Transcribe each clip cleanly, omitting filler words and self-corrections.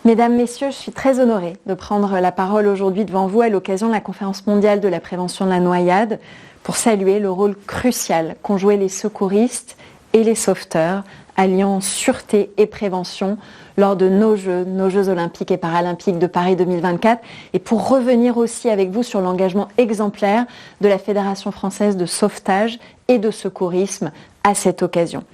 Mesdames, Messieurs, je suis très honorée de prendre la parole aujourd'hui devant vous à l'occasion de la Conférence mondiale de la prévention de la noyade pour saluer le rôle crucial qu'ont joué les secouristes et les sauveteurs, alliant sûreté et prévention lors de nos Jeux olympiques et paralympiques de Paris 2024, et pour revenir aussi avec vous sur l'engagement exemplaire de la Fédération française de sauvetage et de secourisme à cette occasion.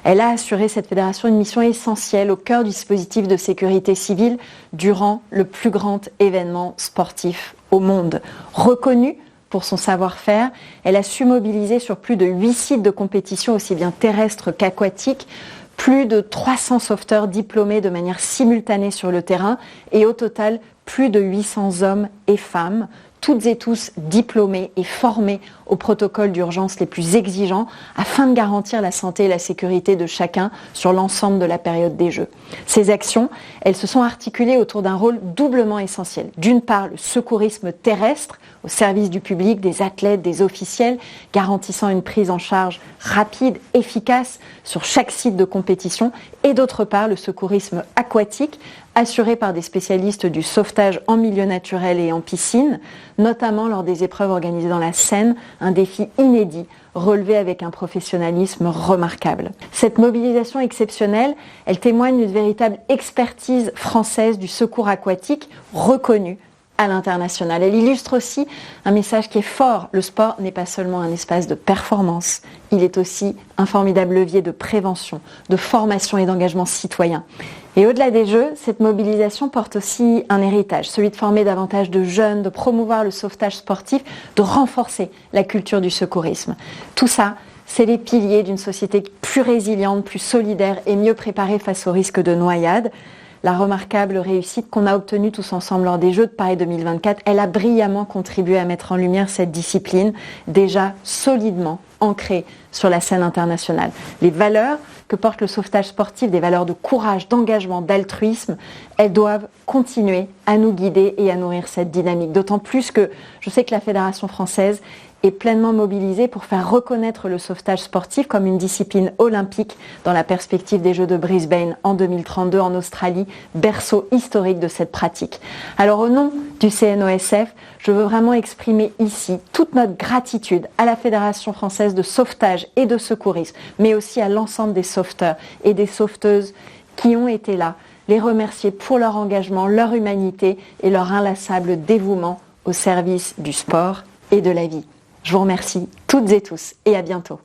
Elle a assuré, cette fédération, une mission essentielle au cœur du dispositif de sécurité civile durant le plus grand événement sportif au monde. Reconnue pour son savoir-faire, elle a su mobiliser sur plus de 8 sites de compétition, aussi bien terrestres qu'aquatiques, plus de 300 sauveteurs diplômés de manière simultanée sur le terrain et au total plus de 800 hommes et femmes, toutes et tous diplômés et formés aux protocoles d'urgence les plus exigeants afin de garantir la santé et la sécurité de chacun sur l'ensemble de la période des Jeux. Ces actions, elles se sont articulées autour d'un rôle doublement essentiel. D'une part, le secourisme terrestre au service du public, des athlètes, des officiels, garantissant une prise en charge rapide, efficace sur chaque site de compétition, et d'autre part, le secourisme aquatique assuré par des spécialistes du sauvetage en milieu naturel et en piscine, notamment lors des épreuves organisées dans la Seine, un défi inédit relevé avec un professionnalisme remarquable. Cette mobilisation exceptionnelle, elle témoigne d'une véritable expertise française du secours aquatique reconnue à l'international. Elle illustre aussi un message qui est fort. Le sport n'est pas seulement un espace de performance, il est aussi un formidable levier de prévention, de formation et d'engagement citoyen. Et au-delà des Jeux, cette mobilisation porte aussi un héritage, celui de former davantage de jeunes, de promouvoir le sauvetage sportif, de renforcer la culture du secourisme. Tout ça, c'est les piliers d'une société plus résiliente, plus solidaire et mieux préparée face au risque de noyade. La remarquable réussite qu'on a obtenue tous ensemble lors des Jeux de Paris 2024, elle a brillamment contribué à mettre en lumière cette discipline déjà solidement ancrée sur la scène internationale. Les valeurs que porte le sauvetage sportif, des valeurs de courage, d'engagement, d'altruisme, elles doivent continuer à nous guider et à nourrir cette dynamique. D'autant plus que je sais que la Fédération française est pleinement mobilisée pour faire reconnaître le sauvetage sportif comme une discipline olympique dans la perspective des Jeux de Brisbane en 2032 en Australie, berceau historique de cette pratique. Alors au nom du CNOSF, je veux vraiment exprimer ici toute notre gratitude à la Fédération française de sauvetage et de secourisme, mais aussi à l'ensemble des sauveteurs et des sauveteuses qui ont été là, les remercier pour leur engagement, leur humanité et leur inlassable dévouement au service du sport et de la vie. Je vous remercie toutes et tous et à bientôt.